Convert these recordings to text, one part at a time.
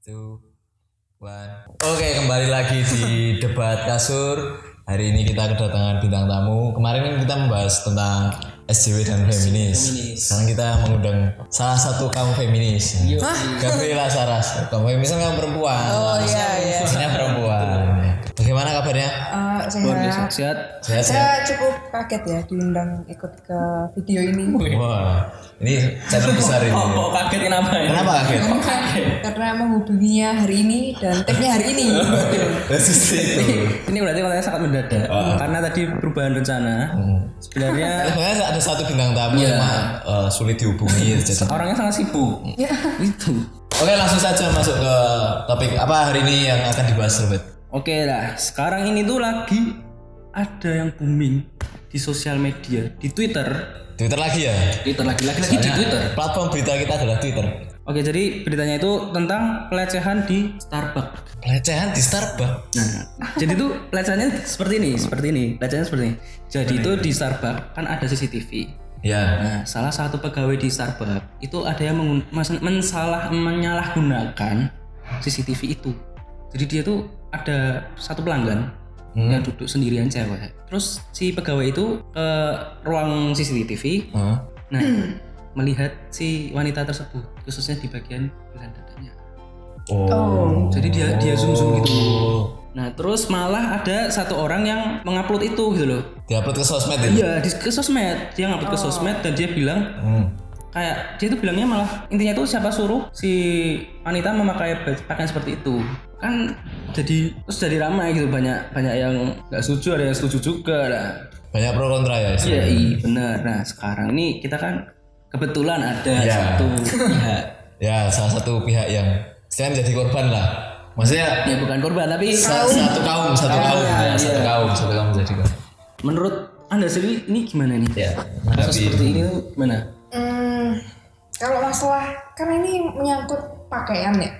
Two, one. Oke, kembali lagi di debat kasur. Hari ini kita kedatangan bintang tamu. Kemarin kan kita membahas tentang SJW dan feminis. Sekarang kita mengundang salah satu kaum feminis. Gabriela Saras. Kaum feminis kan kaum perempuan. Oh iya. Maksudnya perempuan. Bagaimana kabarnya? Sehat. Saya cukup kaget ya diundang ikut ke video ini. Wah, ini channel besar ini. Oh, kaget kenapa ya? Kenapa kaget? Karena menghubunginya hari ini dan tag-nya hari ini. Persis itu. Ini berarti katanya sangat mendadak. Karena tadi perubahan rencana. Sebenarnya Sebenarnya ada satu bintang tamu yang sulit dihubungi. Jadi. orangnya sangat sibuk. Itu. Oke, langsung saja masuk ke topik apa hari ini yang akan dibahas, Robert. Oke lah, sekarang ini tuh lagi ada yang booming di sosial media, di Twitter. Twitter lagi ya? Twitter lagi di Twitter. Platform berita kita adalah Twitter. Oke, jadi beritanya itu tentang pelecehan di Starbucks. Pelecehan di Starbucks. Nah, jadi tuh pelecehannya seperti ini. Pelecehannya seperti ini. Jadi itu di Starbucks kan ada CCTV. Ya. Nah, salah satu pegawai di Starbucks itu ada yang menyalahgunakan CCTV itu. Jadi dia tuh ada satu pelanggan yang duduk sendirian cewek. Terus si pegawai itu ke ruang CCTV. Nah, melihat si wanita tersebut khususnya di bagian belahan dadanya. Oh. Jadi dia zoom gitu. Nah, terus malah ada satu orang yang mengupload itu gitu loh. Diupload ke sosmed itu? Iya, ke sosmed. Dia ngupload ke sosmed dan dia bilang kayak dia tuh bilangnya malah intinya tuh siapa suruh si wanita memakai pakaian seperti itu. Kan jadi ramai gitu, banyak yang nggak setuju, ada yang setuju juga lah. Banyak pro kontra ya? Iya, benar. Nah, sekarang ini kita kan kebetulan ada satu pihak. Ya, salah satu pihak yang saya menjadi korban lah. Maksudnya Ya bukan korban tapi satu kaum menjadi korban. menurut Anda sendiri ini gimana nih? Ya, Kasus seperti ini tuh gimana? Kalau masalah kan ini menyangkut pakaian ya.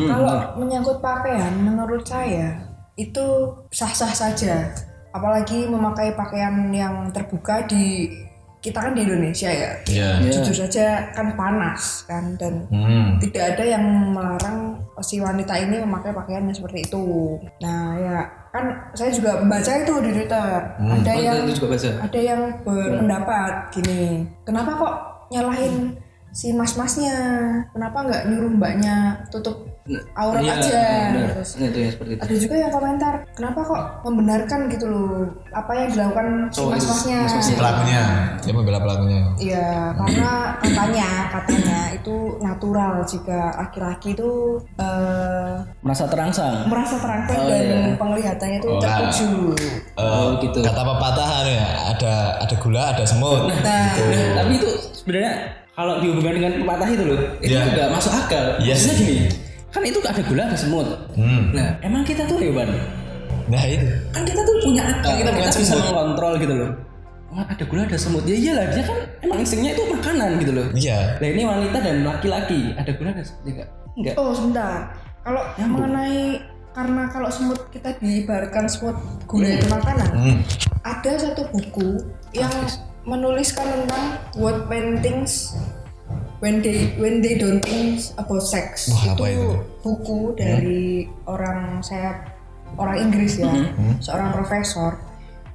Kalau menyangkut pakaian, menurut saya itu sah-sah saja. Apalagi memakai pakaian yang terbuka di kita kan di Indonesia ya. Jujur saja kan panas kan dan tidak ada yang melarang si wanita ini memakai pakaian yang seperti itu. Nah ya kan saya juga membaca itu di Twitter. Ada yang berpendapat gini, kenapa kok nyalahin si mas-masnya, kenapa nggak nyuruh mbaknya tutup aurat aja. Terus ada juga yang komentar, kenapa kok membenarkan gitu loh apa yang dilakukan si mas-masnya. Pelakunya, dia membela pelakunya. Iya, karena katanya itu natural jika laki-laki itu Merasa terangsang dan penglihatannya itu tertuju. Gitu. Kata pepatah ya, ada gula, ada semut. Tapi itu sebenarnya kalau dihubungkan dengan pepatah itu loh, itu juga masuk akal. Maksudnya gini, kan itu ada gula ada semut. Nah, emang kita tuh hewan. Nah itu. Kan kita tuh punya akal, kita bisa semut. mengontrol gitu loh. Ada gula ada semut. Ya iyalah, dia kan emang instingnya itu makanan gitu loh. Iya. Nah, ini wanita dan laki-laki, ada gula ada semut enggak? Oh sebentar, kalau mengenai karena kalau semut kita diibaratkan semut gula itu makanan, ada satu buku yang menuliskan tentang what men thinks when they don't think about sex. Wah, itu buku dari orang Inggris ya, seorang profesor.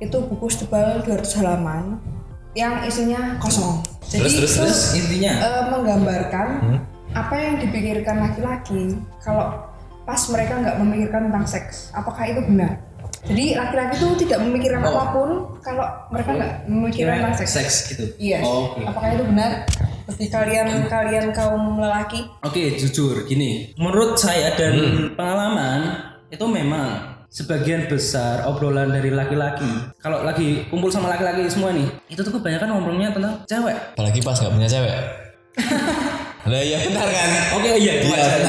Itu buku setebal 200 halaman yang isinya kosong. Jadi terus intinya menggambarkan apa yang dipikirkan laki-laki kalau pas mereka nggak memikirkan tentang seks. Apakah itu benar? Jadi laki-laki itu tidak memikirkan apapun kalau mereka nggak memikirkan tentang seks gitu. Iya. Apakah itu benar? Bagi kalian kaum lelaki? Oke, jujur gini. Menurut saya dan pengalaman itu memang sebagian besar obrolan dari laki-laki. Kalau lagi kumpul sama laki-laki semua nih, itu tuh kebanyakan ngomongnya tentang cewek. Apalagi pas nggak punya cewek. Lah iya benar kan? Oke, iya itu wajar.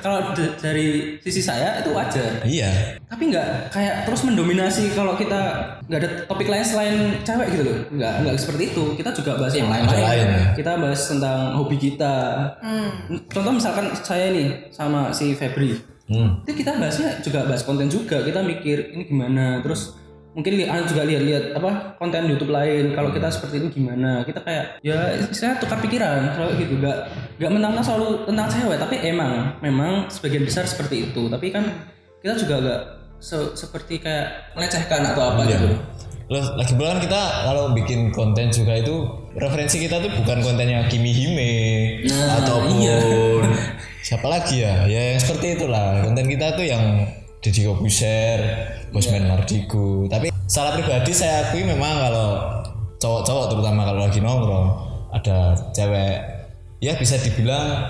Kalau dari sisi saya itu wajar. Iya. Tapi nggak kayak terus mendominasi kalau kita nggak ada topik lain selain cewek gitu loh. Nggak seperti itu. Kita juga bahas yang lain-lain. Kita bahas tentang hobi kita. Contoh misalkan saya nih sama si Febri. Itu kita bahasnya juga bahas konten juga. Kita mikir ini gimana. Terus mungkin juga lihat apa konten YouTube lain kalau kita seperti ini gimana, kita kayak ya saya tukar pikiran selalu gitu, nggak mentang-mentang selalu tentang cewek, tapi memang sebagian besar seperti itu, tapi kan kita juga nggak seperti kayak melecehkan atau apa gitu. Loh, lagi pula kan kita kalau bikin konten juga itu referensi kita tuh bukan kontennya Kimi Hime ataupun siapa lagi ya yang seperti itulah. Konten kita tuh yang Deddy Corbuzier, Bosman Mardigu. Tapi secara pribadi saya akui memang kalau cowok-cowok terutama kalau lagi nongkrong ada cewek ya bisa dibilang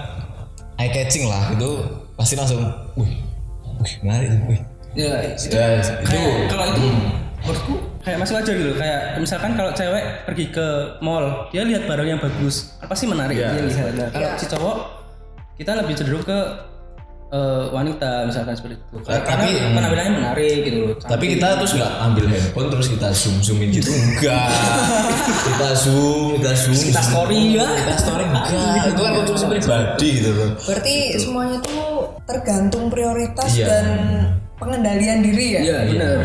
eye catching lah, itu pasti langsung wih menarik wih. Ya, itu kalau itu menurutku kayak masih wajar gitu. Kayak misalkan kalau cewek pergi ke mall, dia lihat barang yang bagus, pasti menarik dia lihat. Nah, kalau si cowok kita lebih cenderung ke wanita misalkan seperti itu. Karena penampilannya menarik gitu loh. Tapi kita terus nggak ambil handphone terus kita zoomin gitu enggak. kita zoom, kita story enggak. Itu kan konsumsi pribadi gitu loh. Berarti semuanya tuh tergantung prioritas dan pengendalian diri ya. Iya benar.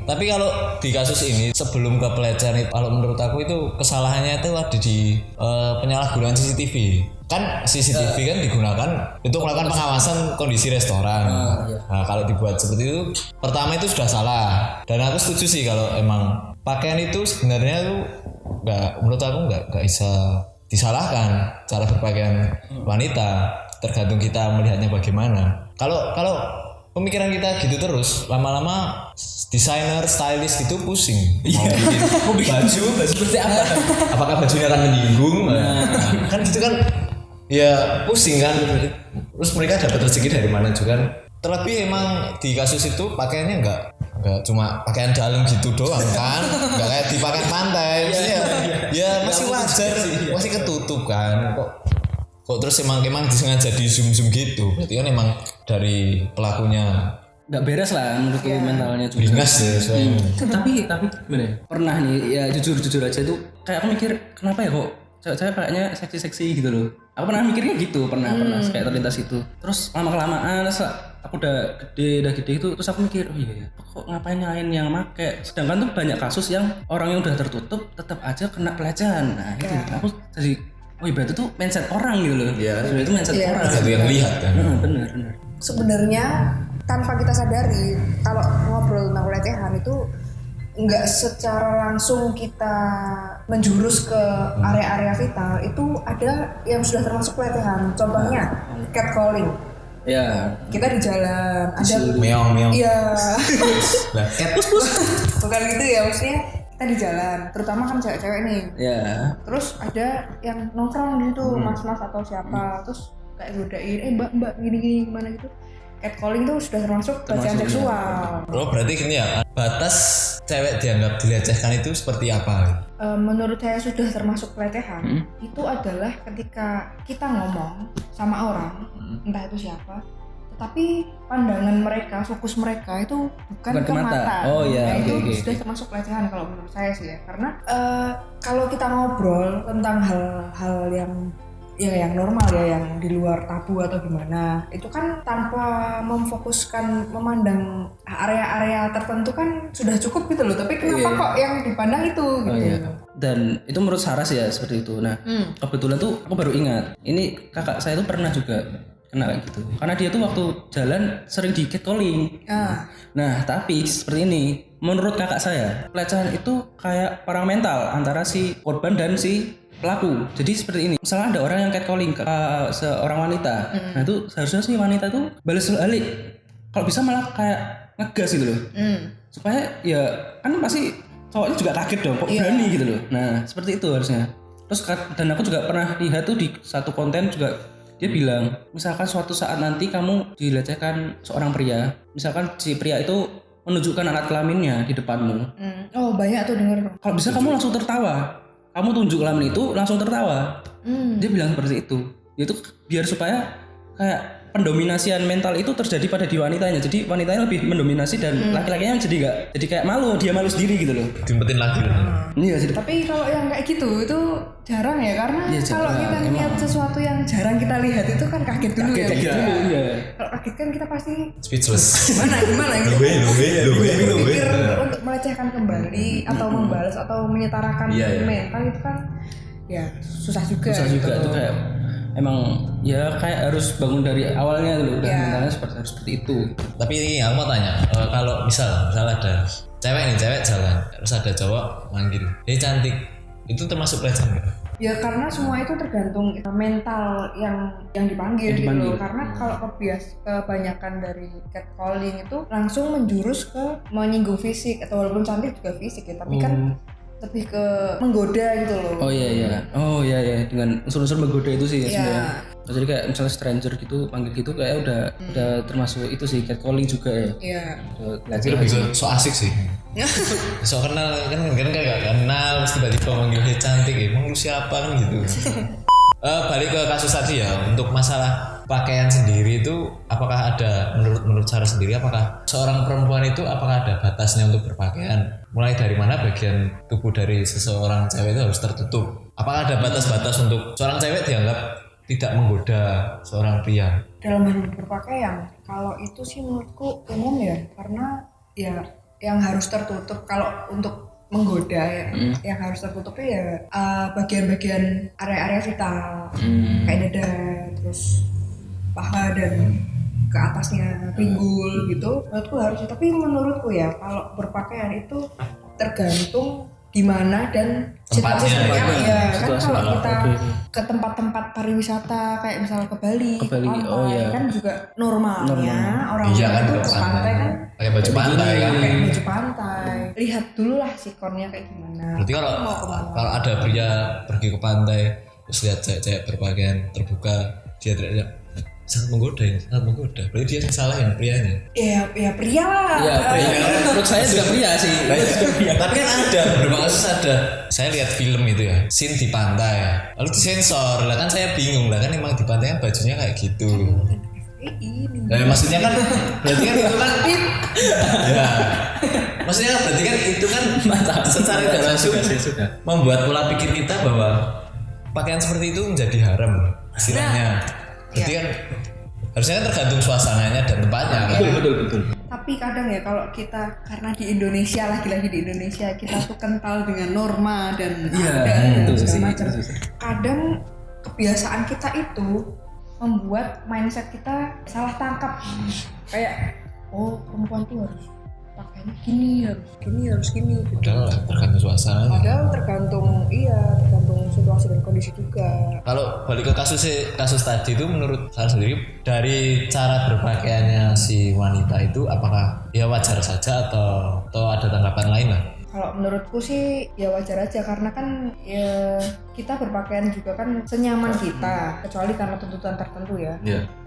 Tapi kalau di kasus ini sebelum ke pelecehan itu, kalau menurut aku itu kesalahannya itu ada di penyalahgunaan CCTV. Kan CCTV kan digunakan untuk melakukan pengawasan kondisi restoran. Nah kalau dibuat seperti itu, pertama itu sudah salah. Dan aku setuju sih kalau emang pakaian itu sebenarnya tuh menurut aku nggak bisa disalahkan cara berpakaian wanita. Tergantung kita melihatnya bagaimana. Kalau pemikiran kita gitu terus, lama-lama desainer, stylist gitu pusing. Mau bikin baju seperti apa? Apakah bajunya akan menyinggung? Kan gitu kan. Ya pusing kan. Terus mereka dapat rezeki dari mana juga kan. Terlebih emang di kasus itu pakaiannya enggak cuma pakaian dalam gitu doang kan. Enggak kayak di pakaian pantai. Ya masih wajar, masih ketutup kan. Kok terus emang disengaja di zoom gitu. Berarti kan emang dari pelakunya nggak beres lah menurutku mentalnya juga. Bingas ya soalnya. Tapi gimana ya? Pernah nih ya jujur aja tuh kayak aku mikir kenapa ya kok cewek kayaknya seksi gitu loh. Aku pernah mikirnya gitu, pernah kayak terlintas itu. Terus lama-kelamaan aku udah gede itu, terus aku mikir oh iya kok ngapain nyalain yang make. Sedangkan tuh banyak kasus yang orang yang udah tertutup tetap aja kena pelecehan. Nah itu aku jadi oh iya berarti tuh mindset orang gitu loh. Iya, itu mindset orang. Satu yang lihat kan. Benar. Sebenarnya tanpa kita sadari kalau ngobrol tentang pelecehan itu nggak secara langsung kita menjurus ke area-area vital, itu ada yang sudah termasuk pelecehan. Contohnya catcalling. Ya. Kita di jalan ada meong. Iya. Lah cat Bukan gitu ya, maksudnya kita di jalan, terutama kan cewek-cewek nih. Ya. Terus ada yang nongkrong gitu, mas-mas atau siapa, terus kayak godain, mbak gini gimana gitu. Catcalling itu sudah termasuk pelecehan seksual. Oh berarti gini ya, batas cewek dianggap dilecehkan itu seperti apa? Menurut saya sudah termasuk pelecehan. Itu adalah ketika kita ngomong sama orang, entah itu siapa, tetapi pandangan mereka, fokus mereka itu bukan ke mata. Oh iya, itu sudah termasuk pelecehan kalau menurut saya sih ya. Karena kalau kita ngobrol tentang hal-hal yang normal ya, yang di luar tabu atau gimana, itu kan tanpa memfokuskan memandang area-area tertentu kan sudah cukup gitu loh. Tapi kenapa kok yang dipandang itu gitu? Iya. Dan itu menurut Saras ya seperti itu. Nah kebetulan tuh aku baru ingat, ini kakak saya tuh pernah juga kena kayak gitu. Karena dia tuh waktu jalan sering di catcalling. Nah tapi seperti ini, menurut kakak saya pelecehan itu kayak perang mental antara si korban dan si pelaku. Jadi seperti ini, misalnya ada orang yang catcalling ke seorang wanita, nah itu seharusnya si wanita itu balas balik. Kalau bisa malah kayak ngegas gitu loh, supaya ya kan pasti cowoknya juga kaget dong, kok berani gitu loh. Nah seperti itu harusnya. Terus dan aku juga pernah lihat tuh di satu konten juga, dia bilang misalkan suatu saat nanti kamu dilecehkan seorang pria, misalkan si pria itu menunjukkan alat kelaminnya di depanmu. Oh banyak tuh denger. Kalau bisa kamu langsung tertawa. Kamu tunjuk kelamin itu langsung tertawa. Dia bilang seperti itu. Itu biar supaya kayak pendominasian mental itu terjadi pada di wanitanya. Jadi wanitanya lebih mendominasi dan laki-lakinya jadi kayak malu, dia malu sendiri gitu loh. Diumpetin lagi. Iya sih. Tapi kalau yang kayak gitu itu jarang ya, karena Iya, kalau jarang, kita lihat sesuatu yang jarang kita lihat itu kan kaget dulu ya. Iya. Kalau kaget kan kita pasti Speechless. gimana gitu. Luwe. Pikir untuk melecehkan kembali atau membalas atau menyetarakan mental itu kan ya susah juga. Susah juga gitu. tuh kayak emang ya kayak harus bangun dari awalnya dulu udah mentalnya seperti itu. Tapi ini aku mau tanya, kalau misal ada cewek jalan, terus ada cowok manggil, dia cantik, itu termasuk pelecehan nggak? Ya karena semua itu tergantung mental yang dipanggil gitu loh. Karena kalau kebanyakan dari catcalling itu langsung menjurus ke menyinggung fisik, atau walaupun cantik juga fisik ya, tapi kan lebih ke menggoda gitu loh. Oh iya dengan unsur-unsur menggoda itu sih ya sebenarnya. Jadi kayak misalnya stranger gitu panggil gitu kayak udah termasuk itu sih catcalling juga ya. Iya. Tapi lebih ke so asik sih. So kenal kan kayak gak kenal terus tiba-tiba manggil dia cantik, emang lu siapa kan gitu. Balik ke kasus tadi ya, untuk masalah pakaian sendiri itu apakah ada menurut cara sendiri, apakah seorang perempuan itu apakah ada batasnya untuk berpakaian? Mulai dari mana bagian tubuh dari seseorang cewek itu harus tertutup? Apakah ada batas-batas untuk seorang cewek dianggap tidak menggoda seorang pria? Dalam hal berpakaian, kalau itu sih menurutku umum ya, karena ya yang harus tertutup kalau untuk menggoda ya, yang harus tertutup ya bagian-bagian area-area vital kayak dada, terus paha dan ke atasnya pinggul gitu. Menurutku harus, tapi menurutku ya kalau berpakaian itu tergantung di mana dan situasi seperti apa ya. Kan kalau kita ke tempat-tempat pariwisata kayak misalnya ke Bali, ke pantai, kan juga normalnya orang itu ke pantai kan pakai baju pantai kan. Pakai baju pantai. Lihat dulu lah sikonnya kayak gimana. Berarti kalau ada pria pergi ke pantai terus lihat cewek berpakaian terbuka, dia teriak sangat menggoda. Berarti dia yang salah yang prianya. Ya pria lah. Iya, pria. Menurut saya juga pria sih. Tapi kan ada beberapa kasus ada. Saya lihat film itu ya, scene di pantai. Lalu disensor. Lah kan saya bingung lah, kan emang di pantai kan bajunya kayak gitu. Nah, maksudnya kan berarti kan itu kan ya. Maksudnya kan berarti kan itu kan secara tidak langsung membuat pola pikir kita bahwa pakaian seperti itu menjadi haram istilahnya. Berarti kan harusnya kan tergantung suasananya dan tempatnya. Betul. Tapi kadang ya kalau kita, karena di Indonesia, lagi-lagi di Indonesia kita tuh kental dengan norma dan segala macam. Kadang kebiasaan kita itu membuat mindset kita salah tangkap. Kayak perempuan tuh harus pakainya gini, harus gini gitu. Padahal tergantung suasananya. Padahal tergantung situasi dan kondisi juga. Kalau balik ke kasus tadi itu, menurut saya sendiri dari cara berpakaiannya si wanita itu apakah ya wajar saja atau ada tanggapan lain lah? Kalau menurutku sih ya wajar aja, karena kan ya kita berpakaian juga kan senyaman kita, kecuali karena tuntutan tertentu ya.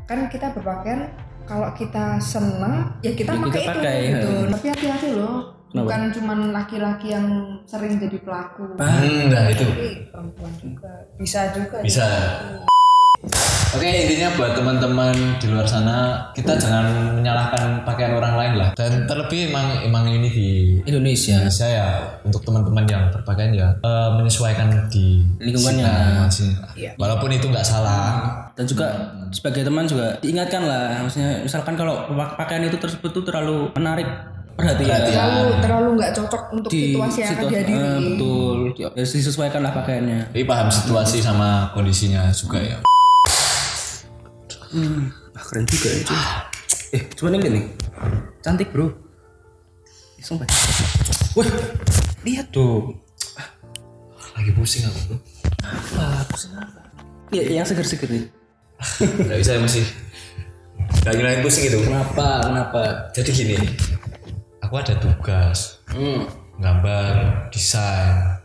Kan kita berpakaian kalau kita seneng ya kita pakai itu gitu. Tapi hati-hati loh. Bukan cuman laki-laki yang sering jadi pelaku. Nah itu. Tapi perempuan juga bisa. Oke, intinya buat teman-teman di luar sana, kita jangan menyalahkan pakaian orang lain lah. Dan terlebih emang ini di Indonesia ya, untuk teman-teman yang berpakaian ya menyesuaikan di lingkungannya. Walaupun itu nggak salah. Dan juga sebagai teman juga diingatkan lah, maksudnya misalkan kalau pakaian itu tersebut tuh terlalu menarik perhatian, terlalu nggak cocok untuk situasi yang akan dihadiri. Betul, harus disesuaikan lah pakaiannya. Tapi paham situasi sama kondisinya juga ya. Keren juga ya cuy. Cuman ini nih cantik bro. Sumpah. Wah, lihat tuh. Lagi pusing aku bro. Pusing apa? Iya, yang seger-seger nih. Gak bisa masih. Gak nyalain pusing itu. Kenapa? Jadi gini, aku ada tugas gambar, desain.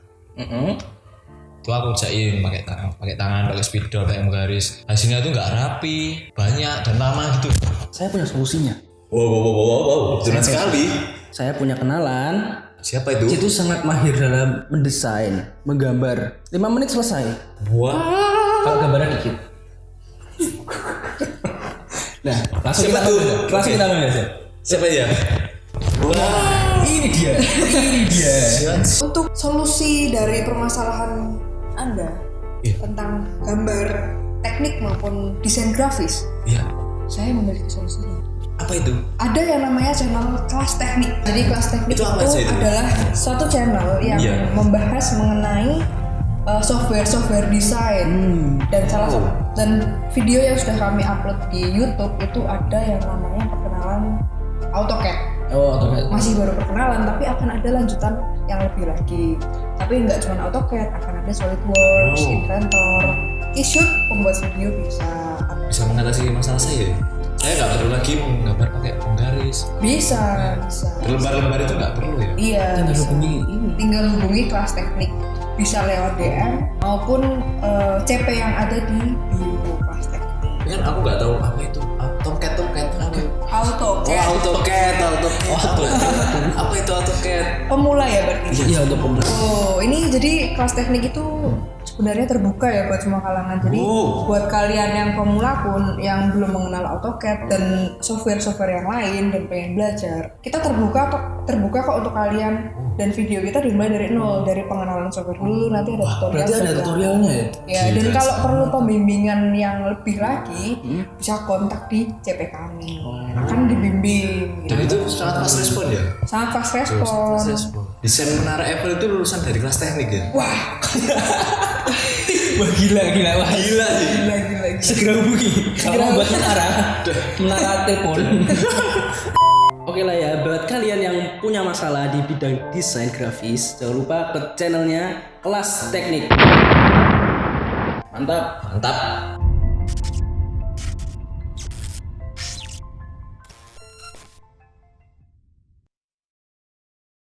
Itu aku kerjain pakai tangan, pakai spidol, pakai menggaris. Hasilnya tuh nggak rapi, banyak dan lama gitu. Saya punya solusinya. Wow, betulan sekali. Saya punya kenalan. Siapa itu? Itu sangat mahir dalam mendesain, menggambar. 5 menit selesai. Wah. Kalau gambarnya dikit. Nah, langsung kita bahas ya. Siapa ya? Ini dia. Untuk solusi dari permasalahan Anda tentang gambar teknik maupun desain grafis, saya memiliki solusinya. Apa itu? Ada yang namanya channel kelas teknik. Jadi kelas teknik itu adalah suatu channel yang membahas mengenai software desain dan video yang sudah kami upload di YouTube itu ada yang namanya perkenalan AutoCAD. AutoCAD. Masih baru perkenalan, tapi akan ada lanjutan yang lebih lagi. Tapi nggak cuma AutoCAD, akan ada SolidWorks, Inventor, Keyshot, pembuat video bisa mengatasi masalah saya. Saya nggak perlu lagi menggambar pakai penggaris. Bisa. Lembar-lembar itu nggak perlu ya? Iya. Tinggal hubungi kelas teknik. Bisa lewat DM maupun CP yang ada di bio kelas teknik. Kan aku nggak tahu apa itu AutoCAD apa? AutoCAD. Apa itu AutoCAD? Pemula ya berarti? Iya, untuk pemula. Ini jadi kelas teknik itu sebenarnya terbuka ya buat semua kalangan. Jadi buat kalian yang pemula pun yang belum mengenal AutoCAD dan software-software yang lain dan pengen belajar, kita terbuka kok untuk kalian. Dan video kita dimulai dari nol, dari pengenalan software dulu, nanti ada tutorial. Berarti ada tutorialnya ya? Ya, dan kalau perlu pembimbingan yang lebih lagi, bisa kontak di CP kami. Akan dibimbing. Dan itu sangat fast respon ya? Sangat fast respon. Desain menara Eiffel itu lulusan dari kelas teknik ya? Wah, gila. Gila sih. Segera hubungi. Kalau buat menara telepon. Oke lah ya, buat kalian yang punya masalah di bidang desain grafis, jangan lupa ke channelnya Kelas Teknik. Mantap.